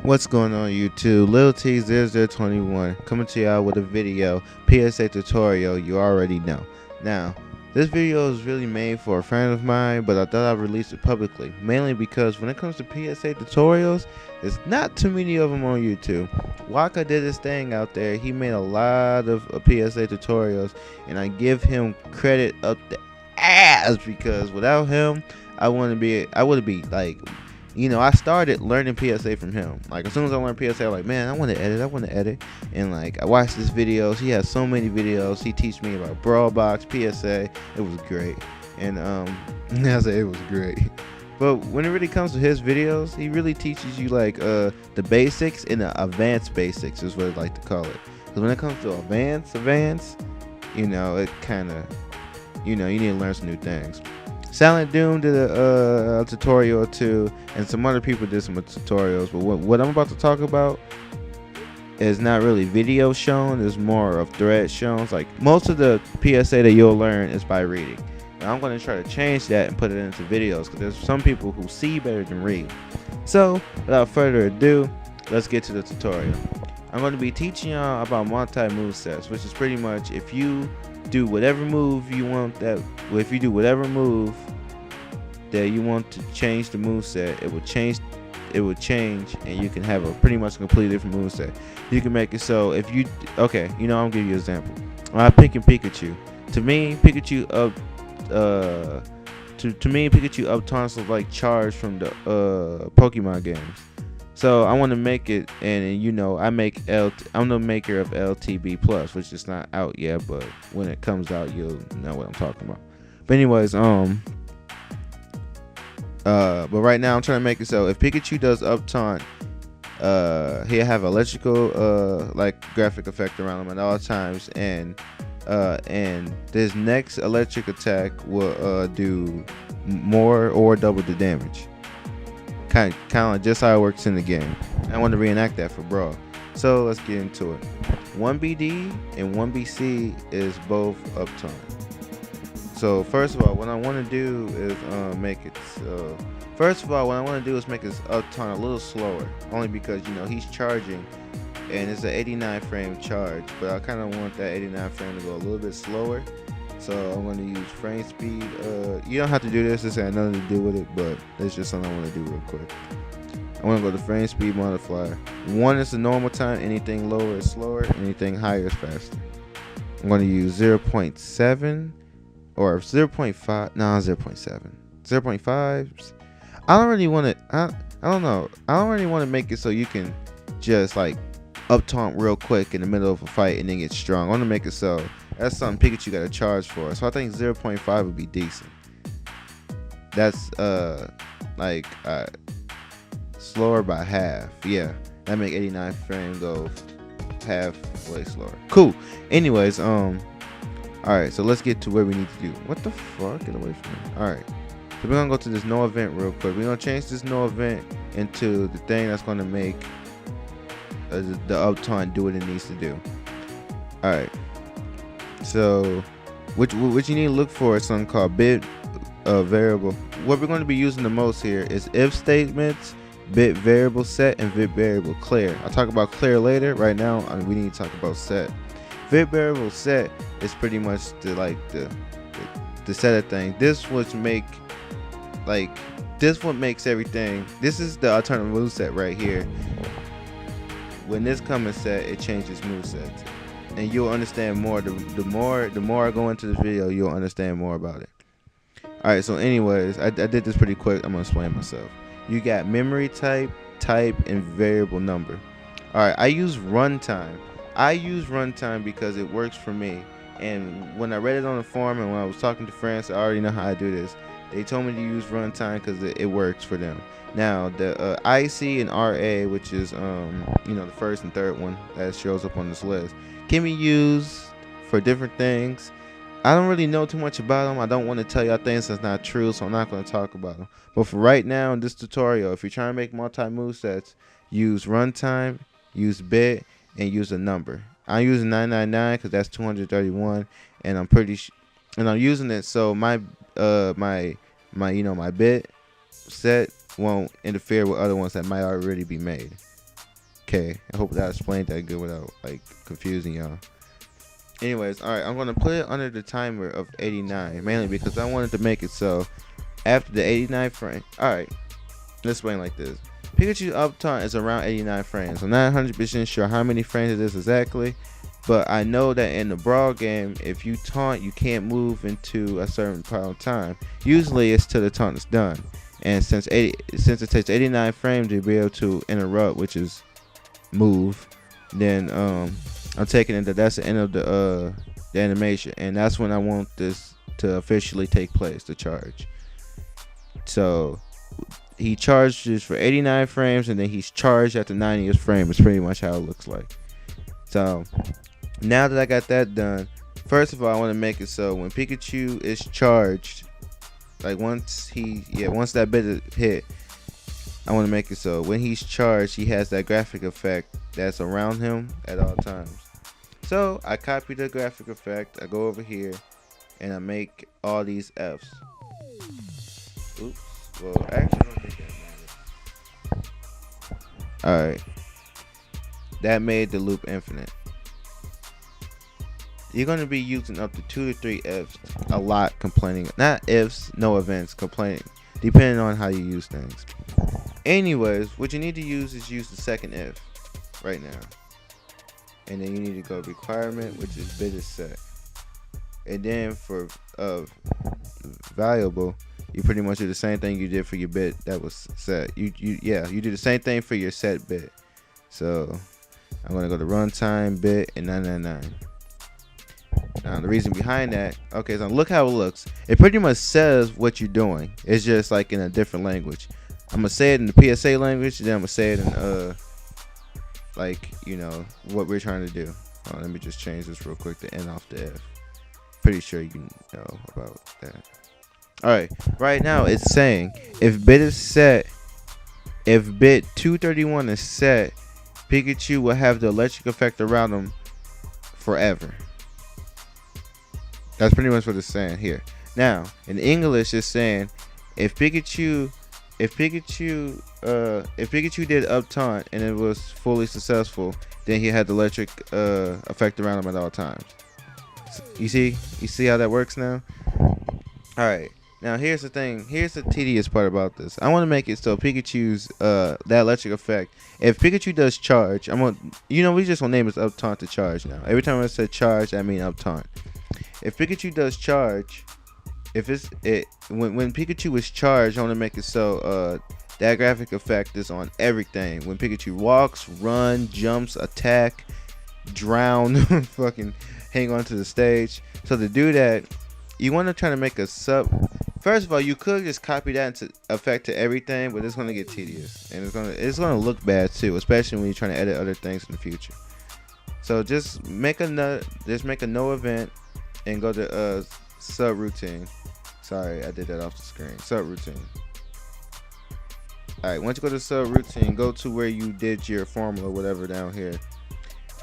What's going on YouTube? Lil T0021 coming to y'all with a video PSA tutorial you already know. Now, this video is really made for a friend of mine, but I thought I'd release it publicly, mainly because when it comes to PSA tutorials, there's not too many of them on YouTube. Waka did his thing out there. He made a lot of PSA tutorials, and I give him credit up the ass because without him, I would be like, I started learning PSA from him. Like, as soon as I learned PSA, I'm like, man, I want to edit. And like, I watched his videos. He has so many videos. He teach me about Brawl Box, PSA. It was great. And I say it was great. But when it really comes to his videos, he really teaches you like the basics and the advanced basics is what I like to call it. Because when it comes to advanced, it kind of, you need to learn some new things. Silent Doom did a tutorial or two, and some other people did some tutorials. But what I'm about to talk about is not really video shown; it's more of thread shown. Like most of the PSA that you'll learn is by reading. Now I'm going to try to change that and put it into videos because there's some people who see better than read. So without further ado, let's get to the tutorial. I'm going to be teaching y'all about multi-movesets, which is pretty much if you do whatever move you want if you do whatever move that you want to change the moveset, it will change and you can have a pretty much completely different moveset. You can make it so if you I'm gonna give you an example. I'm picking Pikachu. To me, Pikachu up taunts like charge from the Pokemon games. So I want to make it, and I'm the maker of LTB Plus, which is not out yet, but when it comes out, you'll know what I'm talking about. But anyways, but right now I'm trying to make it so if Pikachu does up taunt, he'll have electrical like graphic effect around him at all times, and this next electric attack will do more or double the damage. Kind of just how it works in the game. I want to reenact that for Brawl. So let's get into it. 1BD and 1BC is both up taunt. So first of all, what I want to do is make it so. First of all, what I want to do is make his up taunt a little slower, only because he's charging, and it's an 89 frame charge. But I kind of want that 89 frame to go a little bit slower. So I'm going to use frame speed. You don't have to do this. This has nothing to do with it, but it's just something I want to do real quick. I want to go to frame speed multiplier. 1 is the normal time. Anything lower is slower. Anything higher is faster. I'm going to use 0.7 or 0.5. No, 0.7. 0.5. I don't really want to. I don't know. I don't really want to make it so you can just like up taunt real quick in the middle of a fight and then get strong. I want to make it so that's something Pikachu got to charge for. So I think 0.5 would be decent. That's slower by half. Yeah, that make 89 frame go halfway slower. Cool. Anyways, all right. So let's get to where we need to do. What the fuck? Get away from me. All right. So we're gonna go to this no event real quick. We're gonna change this no event into the thing that's gonna make the up taunt do what it needs to do. All right. So, what you need to look for is something called bit variable. What we're going to be using the most here is if statements, bit variable set, and bit variable clear. I'll talk about clear later. Right now, we need to talk about set. Bit variable set is pretty much the set of thing. This what makes everything. This is the alternative moveset right here. When this comes set, it changes movesets. And you'll understand more. The more I go into this video, you'll understand more about it. Alright, so anyways, I did this pretty quick. I'm gonna explain myself. You got memory type, and variable number. Alright, I use runtime. I use runtime because it works for me. And when I read it on the forum and when I was talking to friends, I already know how I do this. They told me to use runtime because it works for them. Now the IC and RA, which is the first and third one that shows up on this list, can be used for different things. I don't really know too much about them. I don't want to tell y'all things that's not true, so I'm not going to talk about them. But for right now in this tutorial, if you're trying to make multi-movesets, use runtime, use bit, and use a number. I'm using 999 because that's 231, and I'm using it so my bit set won't interfere with other ones that might already be made. Okay, I hope that explained that good without like confusing y'all. Anyways, alright, I'm gonna put it under the timer of 89, mainly because I wanted to make it so after the 89 frame. Alright, let's explain like this. Pikachu up taunt is around 89 frames. I'm not 100% sure how many frames it is exactly, but I know that in the brawl game, if you taunt, you can't move into a certain part of time. Usually it's till the taunt is done. And since it takes 89 frames to be able to interrupt, which is move, then I'm taking it that that's the end of the animation, and that's when I want this to officially take place, the charge. So he charges for 89 frames, and then he's charged at the 90th frame. It's pretty much how it looks like. So now that I got that done, first of all, I want to make it so when Pikachu is charged, like once that bit is hit, I want to make it so when he's charged, he has that graphic effect that's around him at all times. So I copy the graphic effect, I go over here, and I make all these Fs. Oops. Well, actually, I don't think that matters. Alright. That made the loop infinite. You're going to be using up to 2 to 3 ifs a lot, complaining. Not ifs, no events, complaining. Depending on how you use things. Anyways, what you need to use is use the second if right now. And then you need to go requirement, which is bit is set. And then for valuable, you pretty much do the same thing you did for your bit that was set. You do the same thing for your set bit. So I'm going to go to runtime bit and 999. Now the reason behind that, okay, so look how it looks. It pretty much says what you're doing. It's just like in a different language. I'm gonna say it in the PSA language, then I'm gonna say it in like, you know, what we're trying to do. Let me just change this real quick to end off the F. Pretty sure you know about that. Alright, right now it's saying if bit is set, if bit 231 is set, Pikachu will have the electric effect around him forever. That's pretty much what it's saying here. Now, in English, it's saying if Pikachu did up taunt and it was fully successful, then he had the electric effect around him at all times. You see how that works now? All right. Now here's the thing. Here's the tedious part about this. I want to make it so Pikachu's that electric effect. If Pikachu does charge, we just gonna name this up taunt to charge now. Every time I say charge, I mean up taunt. If Pikachu does charge, when Pikachu is charged, I want to make it so that graphic effect is on everything. When Pikachu walks, run, jumps, attack, drown, fucking hang on to the stage. So to do that, you want to try to make a sub. First of all, you could just copy that into effect to everything, but it's going to get tedious and it's going to look bad too, especially when you're trying to edit other things in the future. So just make a no event and go to subroutine. Sorry, I did that off the screen. Subroutine. Alright, once you go to subroutine, go to where you did your formula, whatever, down here.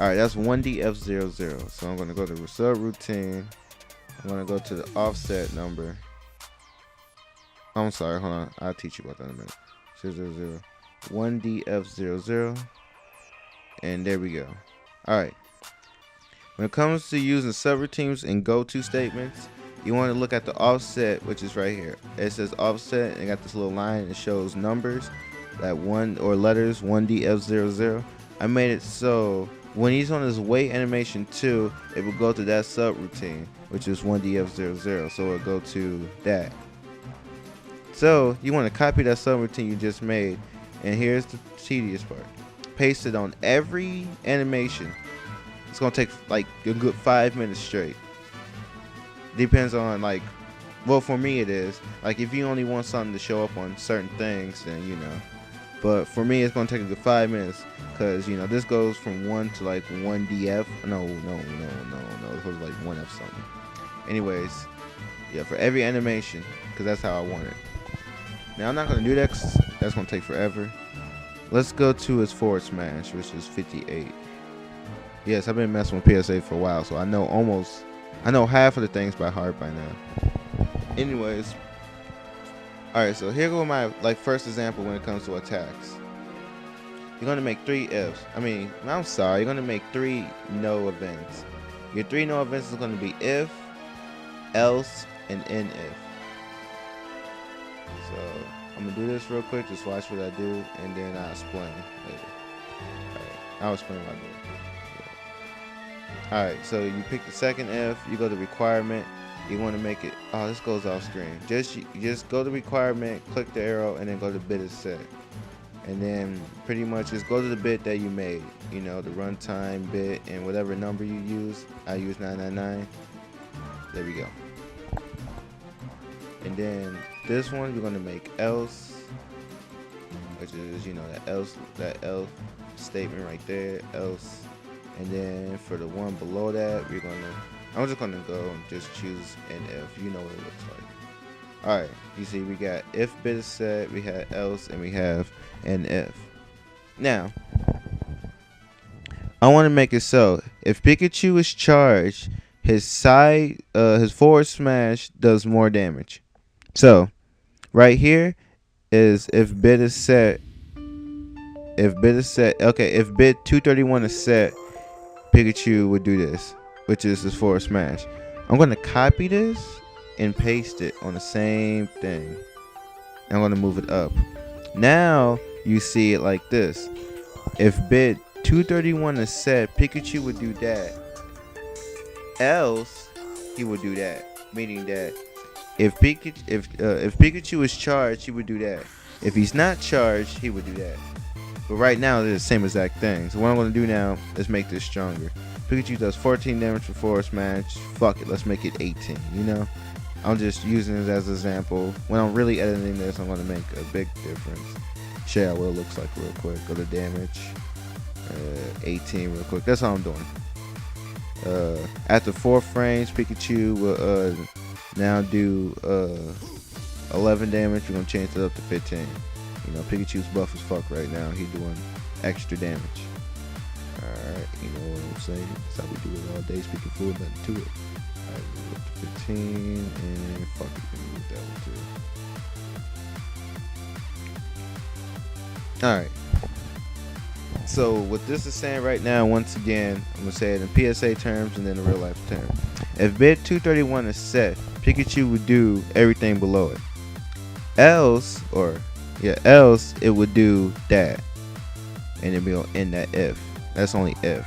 Alright, that's 1DF00. So I'm going to go to subroutine. I'm going to go to the offset number. I'm sorry, hold on. I'll teach you about that in a minute. 000. 1DF00. And there we go. Alright. When it comes to using subroutines and go-to statements, you want to look at the offset, which is right here. It says offset, and it got this little line that shows numbers, that one or letters, 1DF00. I made it so when he's on his wait animation 2, it will go to that subroutine, which is 1DF00. So it'll go to that. So you want to copy that subroutine you just made, and here's the tedious part. Paste it on every animation. It's gonna take like a good 5 minutes straight. Depends on well, for me it is. Like if you only want something to show up on certain things, then you know. But for me, it's gonna take a good 5 minutes, cause this goes from 1 to 1DF. No. It goes like 1F something. Anyways, yeah, for every animation, cause that's how I want it. Now I'm not gonna do that, cause that's gonna take forever. Let's go to his forward smash, which is 58. Yes, I've been messing with PSA for a while, so I know half of the things by heart by now. Anyways, alright, so here go my first example when it comes to attacks. you're gonna make 3 ifs. I'm sorry, you're gonna make 3 no events. Your 3 no events is gonna be if, else, and if. So I'm gonna do this real quick. Just watch what I do, and then I'll explain later. Alright, I'll explain what I do. Yeah. Alright, so you pick the second if. You go to requirement. You want to make it. Oh, this goes off screen. Just go to requirement, click the arrow, and then go to bit is set. And then pretty much just go to the bit that you made. You know, the runtime bit and whatever number you use. I use 999. There we go. And then this one you're gonna make else, which is, you know, that else statement right there, else. And then for the one below that, I'm just gonna go and just choose an if. You know what it looks like. Alright, you see we got if bit is set, we have else, and we have an if. Now, I want to make it so if Pikachu is charged, his forward smash does more damage. So right here is if bit is set. If bit 231 is set, Pikachu would do this, which is his forward smash. I'm gonna copy this and paste it on the same thing. I'm gonna move it up. Now you see it like this. If bit 231 is set, Pikachu would do that. Else, he would do that. Meaning that if Pikachu is charged, he would do that. If he's not charged, he would do that. But right now, they're the same exact thing. So what I'm gonna do now is make this stronger. Pikachu does 14 damage for forward smash. Fuck it, let's make it 18. You know, I'm just using it as an example. When I'm really editing this, I'm gonna make a big difference. Show you what it looks like real quick. Go to damage, 18 real quick. That's all I'm doing. After 4 frames, Pikachu will now do 11 damage. We're gonna change it up to 15. You know, Pikachu's buff as fuck right now. He's doing extra damage. Alright, you know what I'm saying? That's how we do it all day. Speaking full, nothing to it. Alright, move up to 15, and fuck it, we can move that one too. Alright. So, what this is saying right now, once again, I'm going to say it in PSA terms and then in real life terms. If bit 231 is set, Pikachu would do everything below it. Else it would do that. And then we'll end that if. That's only if.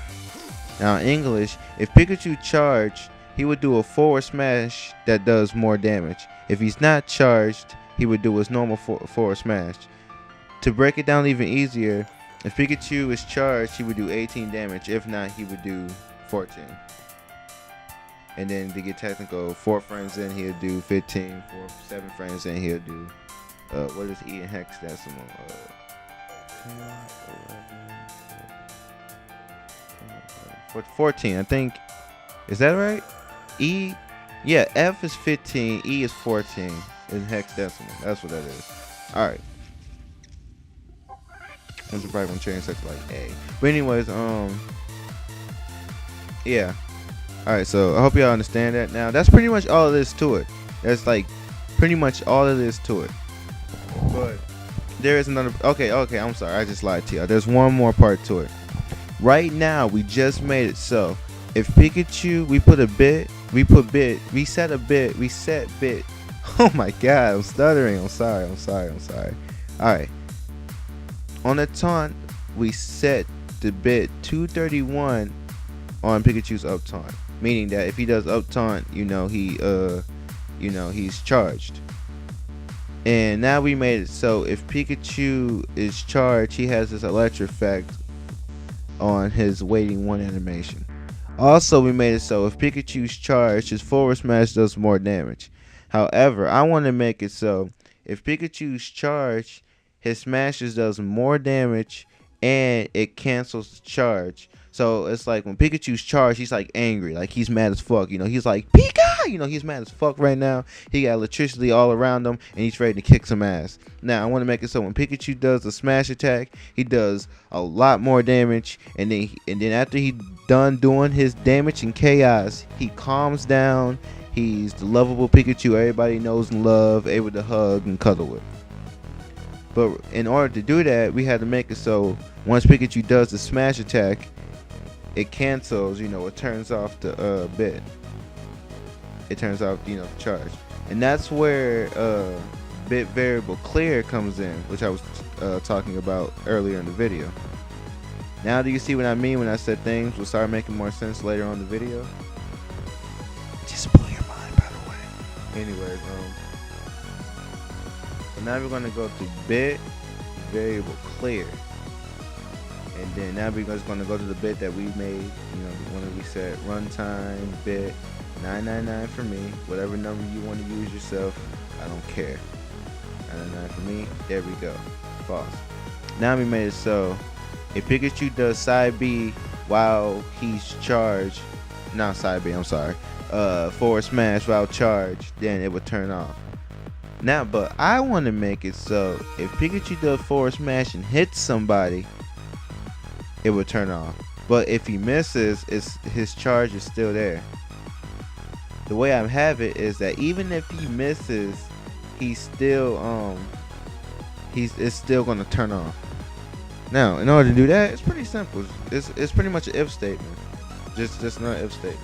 Now in English, if Pikachu charged, he would do a forward smash that does more damage. If he's not charged, he would do his normal forward smash. To break it down even easier, if Pikachu is charged, he would do 18 damage. If not, he would do 14. And then to get technical, 4 frames in, he'll do 15. 7 frames in, he'll do what is E in hex decimal? 14, I think. Is that right? E, yeah, F is 15, E is 14 in hex decimal. That's what that is. All right. I'm probably gonna change that to like A. But anyways, yeah. All right, so I hope y'all understand that. Now that's pretty much all there is to it. That's like pretty much all there is to it. But there is another. Okay. I'm sorry, I just lied to y'all. There's one more part to it. Right now, we just made it so if Pikachu, we set a bit. Oh my God, I'm stuttering. I'm sorry. All right. On the taunt, we set the bit 231 on Pikachu's up taunt, meaning that if he does up taunt, he's charged. And now we made it so if Pikachu is charged, he has this electric effect on his waiting 1 animation. Also, we made it so if Pikachu's charged, his forward smash does more damage. However, I want to make it so if Pikachu's charged, his smashes does more damage and it cancels the charge. So it's like when Pikachu's charged, he's like angry, like he's mad as fuck. He's like Pika. He's mad as fuck right now. He got electricity all around him and he's ready to kick some ass. Now I want to make it so when Pikachu does a smash attack, he does a lot more damage, and then after he done doing his damage and chaos, he calms down. He's the lovable Pikachu everybody knows and love, able to hug and cuddle with. But in order to do that, we had to make it so once Pikachu does the smash attack, it cancels, it turns off the bit. It turns off, the charge. And that's where bit variable clear comes in, which I was talking about earlier in the video. Now do you see what I mean when I said things will start making more sense later on in the video? Just blew your mind, by the way. Anyways, so now we're gonna go to bit variable clear. And then now we're just gonna go to the bit that we made, the one that we said runtime bit 999 for me. Whatever number you want to use yourself, I don't care. 999 for me. There we go. False. Now we made it so if Pikachu does side B while he's charged, not side B, I'm sorry, forward smash while charged, then it would turn off. Now, but I want to make it so if Pikachu does forward smash and hits somebody, it would turn off. But if he misses, his charge is still there. The way I have it is that even if he misses, he's still it's still gonna turn off. Now, in order to do that, it's pretty simple. It's pretty much an if statement, just another if statement.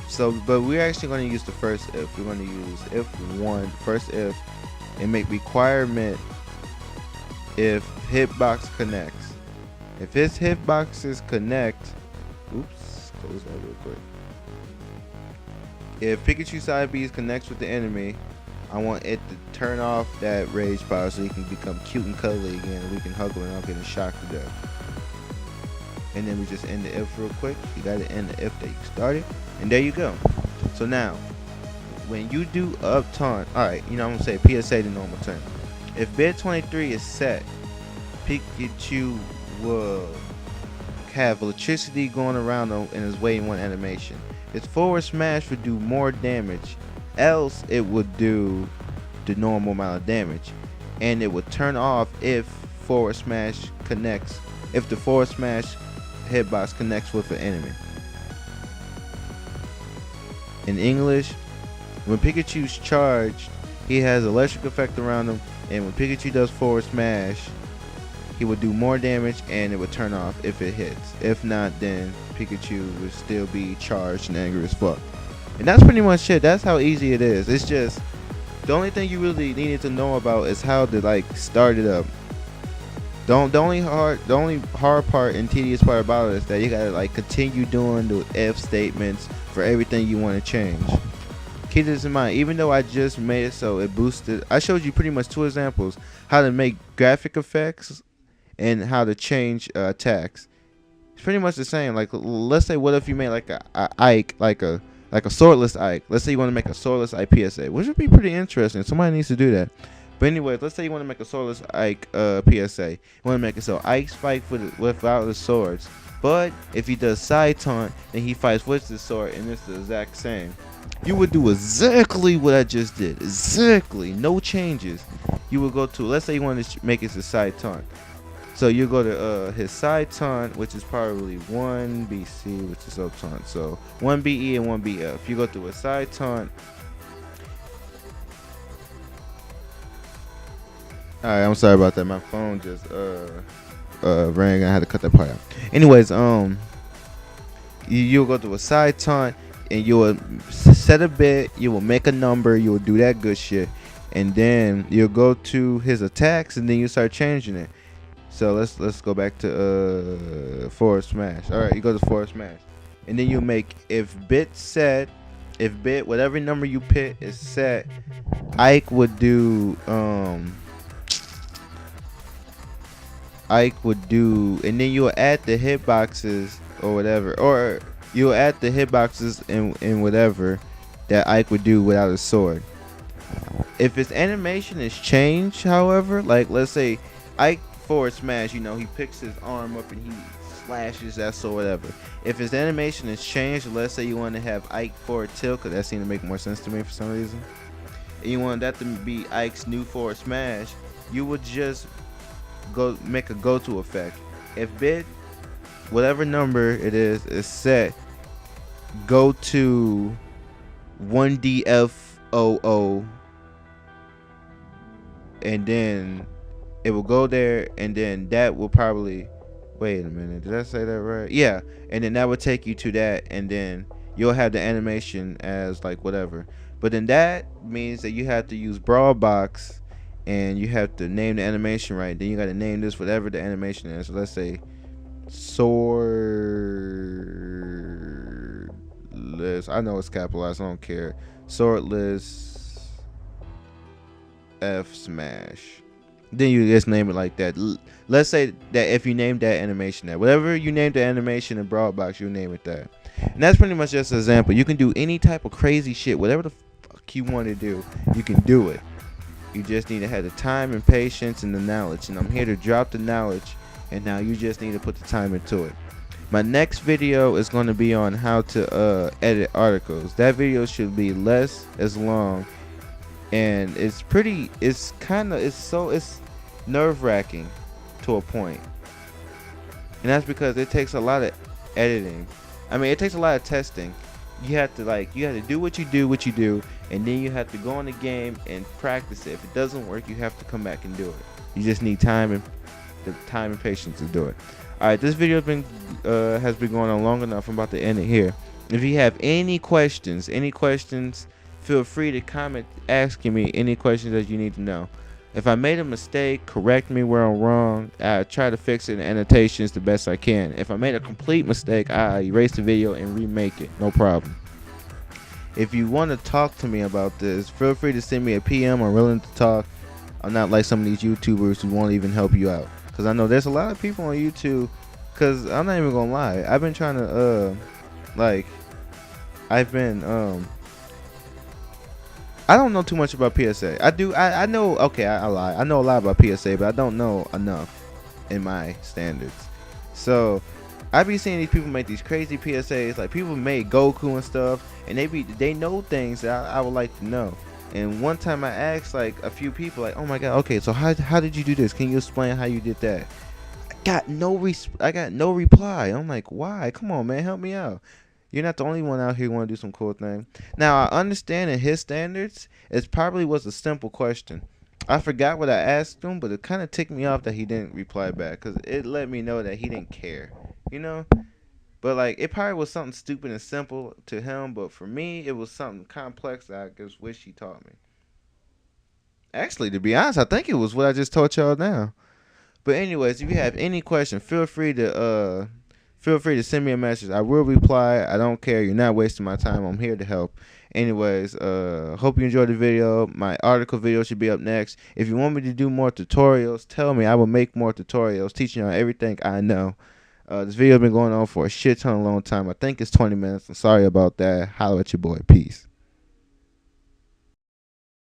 So, but we're actually going to use the first if. We're going to use if one, first if, and make requirement if hitbox connects. If his hitboxes connect, oops, close that real quick. If Pikachu side B connects with the enemy, I want it to turn off that rage power so he can become cute and cuddly again, and we can hug him and not getting shocked to death. And then we just end the if real quick. You got to end the if that you started, and there you go. So now, when you do up taunt, alright, I'm gonna say PSA the normal term. If bit 23 is set, Pikachu will have electricity going around him and is waiting one animation. Its forward smash would do more damage, else it would do the normal amount of damage, and it would turn off if forward smash connects, if the forward smash hitbox connects with an enemy. In English, when Pikachu's charged, he has electric effect around him, and when Pikachu does forward smash, he would do more damage and it would turn off if it hits. If not, then Pikachu would still be charged and angry as fuck. And that's pretty much it. That's how easy it is. It's just the only thing you really needed to know about is how to start it up. The only hard part and tedious part about it is that you gotta continue doing the if statements for everything you want to change. Keep this in mind. Even though I just made it so it boosted, I showed you pretty much two examples how to make graphic effects and how to change attacks. It's pretty much the same. Let's say, what if you made a Ike, like a swordless Ike. Let's say you want to make a swordless Ike PSA, which would be pretty interesting. Somebody needs to do that. But anyways, let's say you want to make a swordless Ike PSA. You want to make it so Ike's fight without the swords. But if he does side taunt, then he fights with the sword, and it's the exact same. You would do exactly what I just did. Exactly. No changes. You would go to, let's say you want to make it a side taunt. So you go to his side taunt, which is probably 1 BC, which is up taunt. So 1 BE and 1 BF. You go through a side taunt. Alright, I'm sorry about that. My phone just rang. I had to cut that part out. Anyways, you'll go to a side taunt and you will set a bit. You will make a number. You will do that good shit, and then you'll go to his attacks and then you start changing it. So let's go back to forward smash. All right, you go to forward smash, and then you make if bit set, if bit whatever number you pick is set, Ike would do and then you'll add the hitboxes or whatever, or you'll add the hitboxes in whatever that Ike would do without a sword. If his animation is changed, however, let's say Ike forward smash, he picks his arm up and he slashes that sword, whatever. If his animation is changed, let's say you want to have Ike forward tilt, because that seemed to make more sense to me for some reason, and you want that to be Ike's new forward smash, you would just go make a go-to effect. If bit whatever number it is set, go to 1DFOO, and then it will go there, and then that will probably, wait a minute, did I say that right? Yeah, and then that would take you to that, and then you'll have the animation as like whatever. But then that means that you have to use broad box, and you have to name the animation right. Then you got to name this whatever the animation is. So let's say swordless. I know it's capitalized. I don't care. Swordless F smash. Then you just name it like that. Let's say that if you name that animation that, whatever you name the animation in broad box, you name it that. And that's pretty much just an example. You can do any type of crazy shit, whatever the fuck you want to do, you can do it. You just need to have the time and patience and the knowledge. And I'm here to drop the knowledge, and now you just need to put the time into it. My next video is going to be on how to edit articles. That video should be less as long, and it's nerve-wracking to a point. And that's because it takes a lot of editing. I mean, it takes a lot of testing. You have to do what you do, and then you have to go in the game and practice it. If it doesn't work, you have to come back and do it. You just need time and patience to do it. All right, this video has been going on long enough. I'm about to end it here. If you have any questions, feel free to comment asking me any questions that you need to know. If I made a mistake, correct me where I'm wrong. I try to fix it in annotations the best I can. If I made a complete mistake, I erase the video and remake it. No problem. If you want to talk to me about this, feel free to send me a PM. I'm willing to talk. I'm not like some of these YouTubers who won't even help you out. Because I know there's a lot of people on YouTube. Because I'm not even going to lie. I've been trying to, I don't know too much about PSA. I know, okay, I lie. I know a lot about PSA, but I don't know enough in my standards. So, I be seeing these people make these crazy PSAs. Like, people made Goku and stuff, and they know things that I would like to know. And one time I asked, like, a few people, like, oh my god, okay, so how did you do this? Can you explain how you did that? I got no reply. I'm like, why? Come on, man, help me out. You're not the only one out here who want to do some cool thing. Now, I understand in his standards, it probably was a simple question. I forgot what I asked him, but it kind of ticked me off that he didn't reply back, because it let me know that he didn't care, you know? But, like, it probably was something stupid and simple to him, but for me, it was something complex that I just wish he taught me. Actually, to be honest, I think it was what I just taught y'all now. But anyways, if you have any question, feel free to send me a message. I will reply. I don't care. You're not wasting my time. I'm here to help. Anyways, hope you enjoyed the video. My article video should be up next. If you want me to do more tutorials, tell me. I will make more tutorials teaching you everything I know. This video has been going on for a shit ton of long time. I think it's 20 minutes. I'm sorry about that. Holla at your boy. Peace.